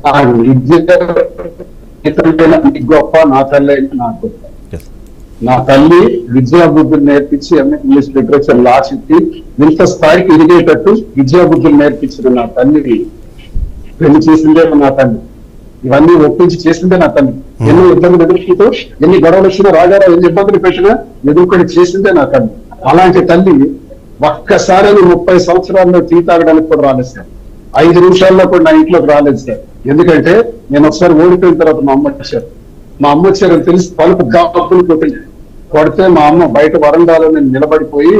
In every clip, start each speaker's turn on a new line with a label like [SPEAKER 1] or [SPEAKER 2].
[SPEAKER 1] ఆ విద్య గొప్ప, నా తల్లి అయినా నాకు గొప్ప. నా తల్లి విద్యాబుద్ధులు నేర్పించి ఇంగ్లీష్ లిటరేచర్ లా చెప్పి ఇంత స్థాయికి ఎదిగేటట్టు విద్యాబుద్ధులు నేర్పించిన నా తల్లిని పెళ్లి చేసిందే నా తల్లి. ఇవన్నీ ఒప్పించి చేసిందే నా తల్లి. ఎన్నో ఇబ్బందులు ఎదుర్కొంటూ, ఎన్ని గొడవలు వచ్చినా, రాజారావు ఎన్ని ఇబ్బందులు పెట్టినా ఎదుర్కొని చేసిందే నా తల్లి. అలాంటి తల్లి ఒక్కసారి 30 సంవత్సరాల్లో టీ తాగడానికి కూడా రాలేదు సార్. 5 నిమిషాల్లో కూడా నా ఇంట్లోకి రాలేదు సార్. ఎందుకంటే నేను ఒకసారి ఓడిపోయిన తర్వాత మా అమ్మ వచ్చారు. మా అమ్మ వచ్చారని తెలిసి తలుపు గాబులు కొడితే మా అమ్మ బయట వరండాలో నేను నిలబడిపోయి,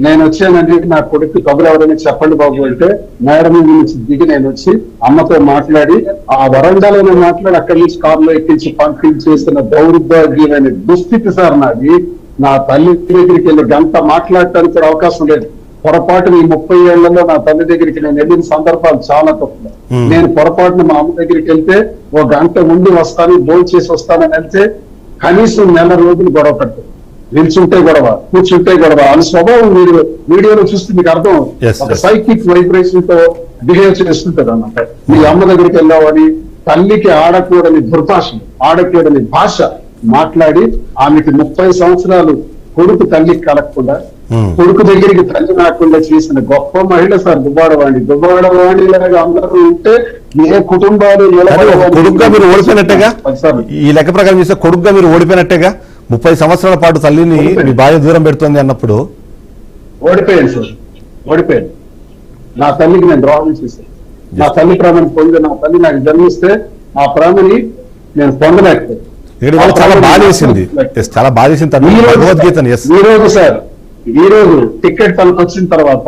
[SPEAKER 1] నేను వచ్చానండి నా కొడుకు కబురు ఎవరని చెప్పండి బాబు అంటే, మేడం నుంచి దిగి నేను వచ్చి అమ్మతో మాట్లాడి ఆ వరండాలో మాట్లాడి అక్కడి నుంచి కారులో ఎక్కించి పంపించేసిన దౌర్భాగ్యమైన దుస్థితి సార్ నాది. నా తల్లి దగ్గరికి వెళ్ళి గంట మాట్లాడటానికి కూడా అవకాశం లేదు. పొరపాటున ఈ 30 ఏళ్లలో నా తల్లి దగ్గరికి నేను వెళ్ళిన సందర్భాలు చాలా తక్కువ. నేను పొరపాటున మా అమ్మ దగ్గరికి వెళ్తే ఓ గంట ఉండి వస్తాను, భోజనం చేసి వస్తానని వెళ్తే కనీసం నెల రోజులు గొడవ పడుతుంది. నిల్చుంటే గొడవ, కూర్చుంటే గొడవ. ఆ స్వభావం మీరు వీడియోలో చూస్తే మీకు అర్థం ఒక సైకిక్ వైబ్రేషన్ తో బిహేవ్ చేస్తుంటారు అన్నమాట. మీ అమ్మ దగ్గరికి వెళ్ళావని తల్లికి ఆడకూడని దుర్భాష, ఆడకూడని భాష మాట్లాడి ఆమెకి 30 సంవత్సరాలు కొడుకు తల్లికి కలగకుండా, కొడుకు దగ్గరికి తల్లి రాకుండా చేసిన గొప్ప మహిళ సార్ దువ్వాడవాణి. దువ్వాడవాణి లాగా అందరూ ఉంటే ఏ కుటుంబాలు
[SPEAKER 2] కొడుకుగా మీరు ఓడిపోయినట్టేగా. ఈ లెక్క ప్రకారం చూస్తే కొడుకుగా మీరు ఓడిపోయినట్టేగా. 30 సంవత్సరాల పాటు తల్లిని మీ భార్య దూరం పెడుతుంది అన్నప్పుడు
[SPEAKER 1] ఓడిపోయాను సార్. ఓడిపోయాను. నా తల్లికి నేను ద్రోహం చేశాను. నా తల్లి ప్రేమను పొంది, నా తల్లి నాకు జన్మిస్తే ఆ ప్రేమని నేను పొందలేకపోయాను.
[SPEAKER 2] చాలా బాధేసింది, చాలా బాధేసింది.
[SPEAKER 1] ఈ రోజు సార్, ఈ రోజు టికెట్ తనకు వచ్చిన తర్వాత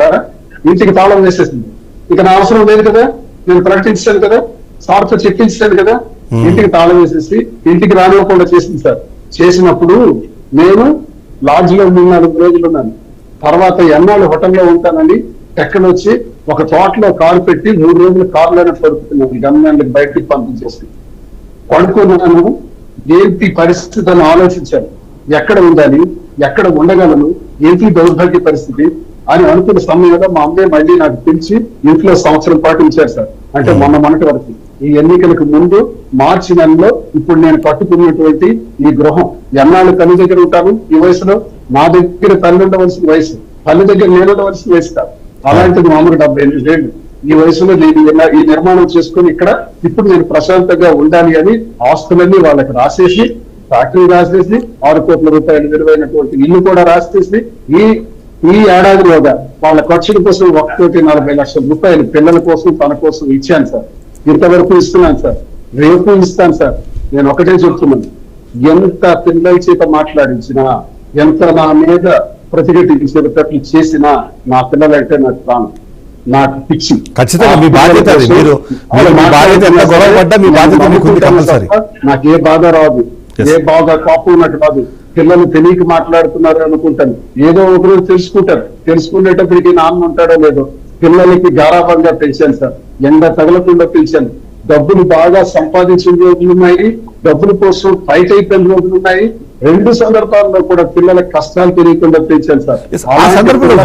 [SPEAKER 1] ఇంటికి తాళం వేసేసింది. ఇక నా అవసరం లేదు కదా, నేను ప్రకటించాను కదా, సార్తో చెప్పించాను కదా. ఇంటికి తాళం వేసేసి ఇంటికి రానివ్వకుండా చేసింది సార్. చేసినప్పుడు నేను లాడ్జ్ లో 4 రోజులు ఉన్నాను. తర్వాత ఎన్నాళ్ళు హోటల్లో ఉంటానని ఎక్కడ వచ్చి ఒక తోటలో కారు పెట్టి 3 రోజులు కారులోనే పడుతున్నాను. గవర్నమెంట్ బయటికి పంపించేసి పడుకున్నాను. ఏంటి పరిస్థితి అని ఆలోచించాను. ఎక్కడ ఉండాలి, ఎక్కడ ఉండగలను, ఏంటి దౌర్భాగ్య పరిస్థితి అని అనుకున్న సమయంలో మా అమ్మే మళ్ళీ నాకు పిలిచి ఇంట్లో సంవత్సరం పాటు ఉంచారు సార్. అంటే మొన్నటి వరకు, ఈ ఎన్నికలకు ముందు మార్చి నెలలో ఇప్పుడు నేను కట్టుకున్నటువంటి ఈ గృహం. ఎన్నాళ్ళు తల్లి దగ్గర ఉంటాను ఈ వయసులో? నా దగ్గర తల్లి ఉండవలసిన వయసు, తల్లి దగ్గర నేను ఉండవలసిన వయసు కాదు. అలాంటిది మామూలు 78 ఏళ్ళు ఈ వయసులో నేను ఈ నిర్మాణం చేసుకుని ఇక్కడ ఇప్పుడు నేను ప్రశాంతంగా ఉండాలి అని ఆస్తులన్నీ వాళ్ళకి రాసేసి, ఫ్యాక్టరీ రాసేసి, 6 కోట్ల రూపాయలు విలువైనటువంటి ఇల్లు కూడా రాసేసి ఈ ఏడాదిలోగా వాళ్ళ ఖర్చుల కోసం 1,40 లక్షల రూపాయలు పిల్లల కోసం, తన కోసం ఇచ్చాను సార్. ఇంతవరకు ఇస్తున్నాను సార్, రేపు ఇస్తాను సార్. నేను ఒకటే చెప్తున్నాను, ఎంత పిల్లల చేత మాట్లాడించినా, ఎంత నా మీద ప్రతిఘటించేటట్లు చేసినా నా పిల్లలంటే నాకు ప్రాణం, నాకు పిచ్చి.
[SPEAKER 2] ఖచ్చితంగా మీ బాధ్యత.
[SPEAKER 1] నాకు ఏ బాధ రాదు, ఏ బాధ కోపం ఉన్నట్టు రాదు. పిల్లలు తెలియక మాట్లాడుతున్నారు అనుకుంటాను. ఏదో ఒకరోజు తెలుసుకునేటప్పటికి నాన్న ఉంటాడో లేదో. పిల్లలకి గారాభంగా పెంచాను సార్, ఎండ తగలకుండా పెంచాను. డబ్బులు బాగా సంపాదించిన రోజులు ఉన్నాయి, డబ్బుల కోసం ఫైట్ అయిపోయిన రోజులు ఉన్నాయి. 2 సందర్భాల్లో కూడా పిల్లల కష్టాలు తెలియకుండా పెంచాను సార్.
[SPEAKER 2] ఆ సందర్భంలో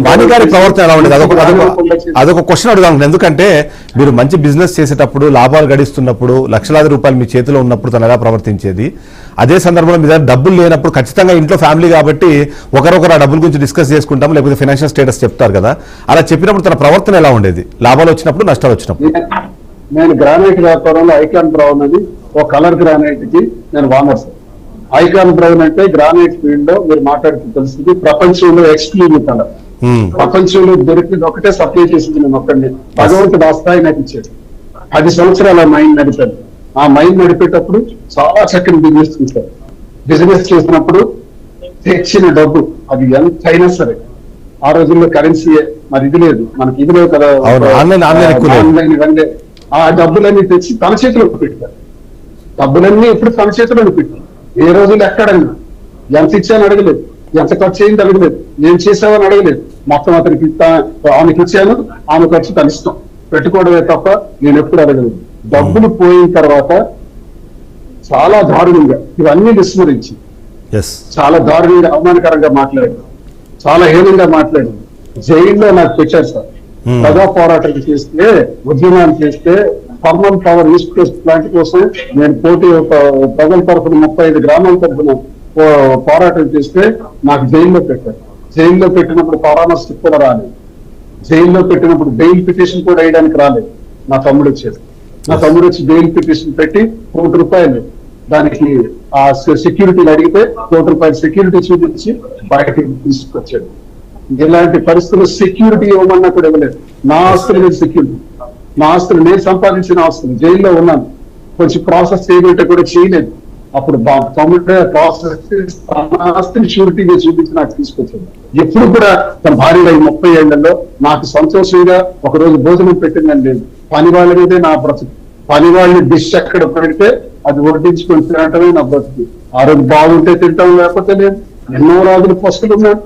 [SPEAKER 2] వాణి గారి ప్రవర్తన ఎలా ఉండేది? అదొక క్వశ్చన్ అడుగుదాం. ఎందుకంటే మీరు మంచి బిజినెస్ చేసేటప్పుడు, లాభాలు గడిస్తున్నప్పుడు, లక్షలాది రూపాయలు మీ చేతిలో ఉన్నప్పుడు తను ఎలా ప్రవర్తించేది? అదే సందర్భంలో మీ దగ్గర డబ్బులు లేనప్పుడు ఖచ్చితంగా ఇంట్లో ఫ్యామిలీ కాబట్టి ఒకరొకరు ఆ డబ్బుల గురించి డిస్కస్ చేసుకుంటాం, లేకపోతే ఫైనాన్షియల్ స్టేటస్ చెప్తారు కదా. అలా చెప్పినప్పుడు తన ప్రవర్తన ఎలా ఉండేది? లాభాలు వచ్చినప్పుడు, నష్టాలు వచ్చినప్పుడు?
[SPEAKER 1] నేను గ్రానైట్ వ్యాపారంలో ఐకాన్ బ్రౌన్ అని ఒక కలర్ గ్రానైట్ కి నేను వానర్ సార్. ఐకాన్ బ్రౌన్ అంటే గ్రానైట్ ఫీల్డ్ లో మీరు మాట్లాడుతూ తెలుస్తుంది, ప్రపంచంలో ఎక్స్క్లూజివ్ కలర్. ప్రపంచంలో దొరికింది ఒకటే సప్లై చేసింది నేను ఒక్కడిని. భగవంతుడు ఆ స్థాయి నాకు ఇచ్చాడు. 10 సంవత్సరాలు ఆ మైండ్ నడిపాను. ఆ మైండ్ నడిపేటప్పుడు చాలా చక్కని బిజినెస్ చేశారు. బిజినెస్ చేసినప్పుడు తెచ్చిన డబ్బు అది ఎంతైనా సరే, ఆ రోజుల్లో కరెన్సీ మరి ఇది లేదు, మనకి ఇది లేదు కదా, ఆన్లైన్ ఇవన్నీ. ఆ డబ్బులన్నీ తెచ్చి తన చేతిలో పెట్టారు. డబ్బులన్నీ ఇప్పుడు తన చేతిలో పెట్టారు. ఏ రోజులు ఎక్కడన్నా ఎంత ఇచ్చాను అడగలేదు, ఎంత ఖర్చు అయింది అడగలేదు, ఏం చేసావని అడగలేదు. మొత్తం అతనికి ఆమెకి ఇచ్చాను, ఆమె ఖర్చు తన ఇష్టం పెట్టుకోవడమే తప్ప నేను ఎప్పుడు అడగలేదు. డబ్బులు పోయిన తర్వాత చాలా దారుణంగా ఇవన్నీ విస్మరించి చాలా దారుణంగా అవమానకరంగా మాట్లాడారు, చాలా హీనంగా మాట్లాడారు. జైల్లో నాకు పెట్టారు సార్. ప్రజా పోరాటం చేస్తే, ఉద్యమాలు చేస్తే thermal power east Coast plant కోసం నేను పోటీ ప్రజల తరఫున 35 గ్రామాల తరఫున పోరాటం చేస్తే నాకు జైల్లో పెట్టారు. జైల్లో పెట్టినప్పుడు పరామర్శకు కూడా రాలేదు. జైల్లో పెట్టినప్పుడు బెయిల్ పిటిషన్ కూడా వేయడానికి రాలేదు. నా తమ్ముడు వచ్చేది. నా తమ్ముడు వచ్చి బెయిల్ పిటిషన్ పెట్టి ₹1,00,000 దానికి ఆ సెక్యూరిటీలు అడిగితే ₹1,00,000 సెక్యూరిటీ చూపించి బయటకి తీసుకొచ్చాడు. ఇలాంటి పరిస్థితుల్లో సెక్యూరిటీ ఇవ్వమన్నా కూడా ఇవ్వలేదు. నా ఆస్తులు మీద సెక్యూరిటీ, నా ఆస్తులు నేను సంపాదించిన ఆస్తులు, జైల్లో ఉన్నాను, కొంచెం ప్రాసెస్ చేయమంటే కూడా చేయలేదు. అప్పుడు తమ్ముడే ప్రాసెస్ ఆస్తిని షూరిటీగా చూపించి నాకు తీసుకొచ్చాడు. ఎప్పుడు కూడా తన భార్య 30 ఏళ్లలో నాకు సంతోషంగా ఒకరోజు భోజనం పెట్టిందని లేదు. పని వాళ్ళ మీదే నా బ్రతుకు. పని వాళ్ళని డిష్ ఎక్కడ పెడితే అది వడ్డించుకొని తినటమే నా బ్రతుకు. ఆ రోజు బాగుంటే తింటాం, లేకపోతే లేదు. ఎన్నో రోజులు పస్తులు ఉన్నాను,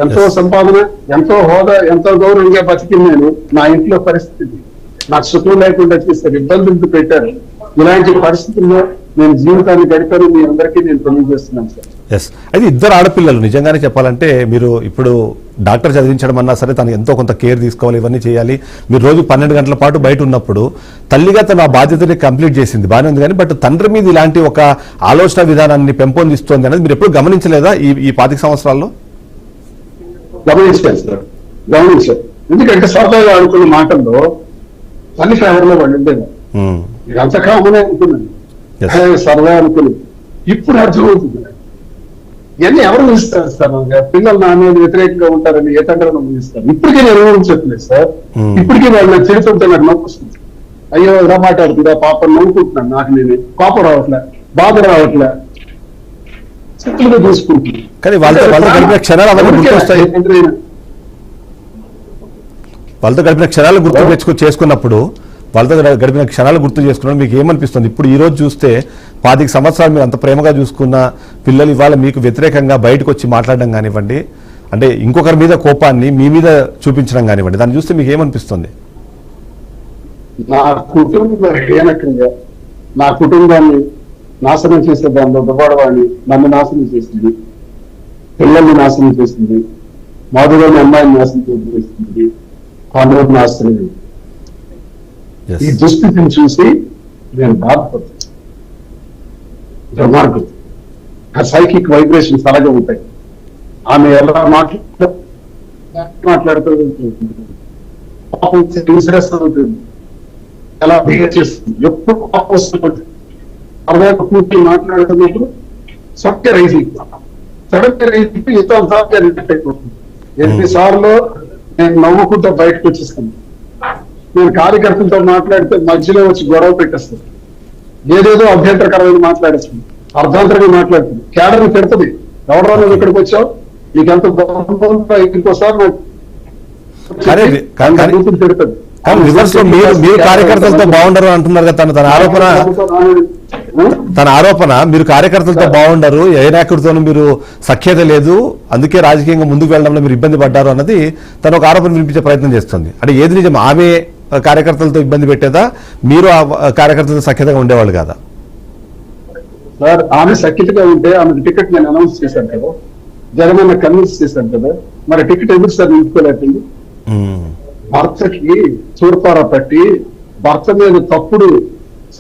[SPEAKER 1] ఎంతో సంపాదన, ఎంతో హోదా, ఎంతో గౌరవంగా బతికింది నేను. నా ఇంట్లో పరిస్థితి నాకు సుఖం లేకుండా చేశారు, ఇబ్బందులు పెట్టారు. ఇలాంటి పరిస్థితుల్లో నేను జీవితాన్ని గడిపాను. మీ అందరికీ నేను తెలియజేస్తున్నాను సార్.
[SPEAKER 2] ఎస్, అయితే ఇద్దరు ఆడపిల్లలు. నిజంగానే చెప్పాలంటే మీరు ఇప్పుడు డాక్టర్ చదివించడం అన్నా సరే తను ఎంతో కొంత కేర్ తీసుకోవాలి, ఇవన్నీ చేయాలి. మీరు రోజు 12 గంటల పాటు బయట ఉన్నప్పుడు తల్లిగా తన ఆ బాధ్యతని కంప్లీట్ చేసింది, బాగానే ఉంది. కానీ బట్ తండ్రి మీద ఇలాంటి ఒక ఆలోచన విధానాన్ని పెంపొందిస్తోంది అనేది మీరు ఎప్పుడు గమనించలేదా ఈ 25 సంవత్సరాల్లో?
[SPEAKER 1] గమనించాను సార్, గమనించాను. ఎందుకంటే సరదాగా ఆడుకున్న మాటల్లో తల్లి ఫేవర్లో వాళ్ళు ఉండేది. ఇదంతా కామనే అనుకున్నాను, సరదా అనుకున్నాను. ఇప్పుడు అర్థమవుతుంది ఇవన్నీ ఎవరు ఊహిస్తారు సార్? పిల్లలు నా మీద వ్యతిరేకంగా ఉంటారని ఏ తండ్రి ఊహిస్తారు? ఇప్పటికీ నేను ఊహించట్లేదు సార్. ఇప్పటికీ వాళ్ళు తిరుగుతుంటే నాకు నవ్వు వస్తుంది. అయ్యో ఇలా మాట్లాడుతుందా పాపం, నవ్వుకుంటున్నాను. నాకు నేను కోపం రావట్లే, బాధ రావట్లే, చెట్లుగా తీసుకుంటున్నాను.
[SPEAKER 2] కానీ వాళ్ళతో గడిపిన క్షణాలు అవన్నీ గుర్తొస్తాయి. వాళ్ళతో గడిపిన క్షణాలు గుర్తు చేసుకున్నప్పుడు వాళ్ళతో గడిపిన క్షణాలు గుర్తు చేసుకున్నాడు మీకు ఏమనిపిస్తుంది? ఇప్పుడు ఈ రోజు చూస్తే 25 సంవత్సరాలు మీరు అంత ప్రేమగా చూసుకున్న పిల్లలు ఇవాళ మీకు వ్యతిరేకంగా బయటకు వచ్చి మాట్లాడడం కానివ్వండి, అంటే ఇంకొకరి మీద కోపాన్ని మీ మీద చూపించడం కానివ్వండి, దాన్ని చూస్తే మీకు ఏమనిపిస్తుంది?
[SPEAKER 1] నా కుటుంబ నా కుటుంబాన్ని నాశనం చేసే దానిలో దుబాడవాడిని నన్ను నాశనం చేసింది, పిల్లల్ని నాశనం చేసింది, మాధులోని అమ్మాయిని నాశనం చేసింది, కాండ్రోని నాశనం. ఈ దుస్థితిని చూసి నేను బాధపడుతున్నాను. దుర్మార్గం. ఆ సైకిక్ వైబ్రేషన్స్ అలాగే ఉంటాయి. ఆమె ఎలా మాట్లాడుతుంది, ఎలా బిహేవ్ చేస్తుంది, ఎప్పుడు కోపం వస్తుంది. అరవై కూర్చొని మాట్లాడుతున్నప్పుడు సడన్గా రైజింగ్ అయిపోతుంది. 8 సార్లు నేను నవ్వుకుంటూ బయటకు వచ్చేస్తాను. నేను కార్యకర్తలతో మాట్లాడితే మధ్యలో వచ్చి గొడవ పెట్టేస్తాను. ఏదేదో అభ్యంతరకరమైన మాట్లాడేస్తుంది, అర్ధాంతరంగా మాట్లాడుతుంది, కేడర్ని పెడుతుంది. ఎవడరా ఇక్కడికి వచ్చావు, నీకెంత ఇంకోసారి పెడుతుంది.
[SPEAKER 2] మీరు కార్యకర్తలతో బాగుండరు అంటున్నారు కదా. తన ఆరోపణ మీరు కార్యకర్తలతో బాగుండరు, ఏ నాయకుడితోనూ మీరు సఖ్యత లేదు, అందుకే రాజకీయంగా ముందుకు వెళ్ళడంలో మీరు ఇబ్బంది పడ్డారు అన్నది తను ఒక ఆరోపణ వినిపించే ప్రయత్నం చేస్తుంది. అంటే ఏది నిజం? ఆమె కార్యకర్తలతో ఇబ్బంది పెట్టేదా, మీరు ఆ కార్యకర్తలతో సఖ్యతగా ఉండేవాళ్ళు కాదా?
[SPEAKER 1] సార్ ఆమె సఖ్యతగా ఉంటే ఆమె టికెట్ నేను అనౌన్స్ చేశాను కదా, జగనన్న కన్విన్స్ చేశాను కదా, మరి టికెట్ ఎందుకు సార్ నిలుపుకోలేదండి? భర్తకి చూర్పారా పట్టి భర్త మీద తప్పుడు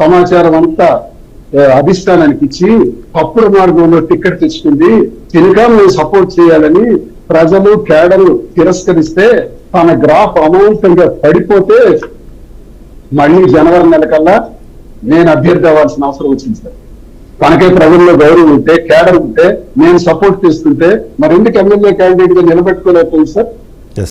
[SPEAKER 1] సమాచారం అంతా అధిష్టానానికి ఇచ్చి తప్పుడు మార్గంలో టికెట్ తెచ్చుకుంది. తినగా మేము సపోర్ట్ చేయాలని ప్రజలు కేడర్లు తిరస్కరిస్తే తన గ్రాఫ్ అమాంతంగా పడిపోతే మళ్ళీ జనవరి నెల కల్లా నేను అభ్యర్థి అవ్వాల్సిన అవసరం వచ్చింది సార్. తనకే ప్రజల్లో గౌరవం ఉంటే, కేడర్ ఉంటే, నేను సపోర్ట్ చేస్తుంటే మరి ఎందుకు ఎమ్మెల్యే క్యాండిడేట్ గా నిలబెట్టుకోలేకపోయింది సార్?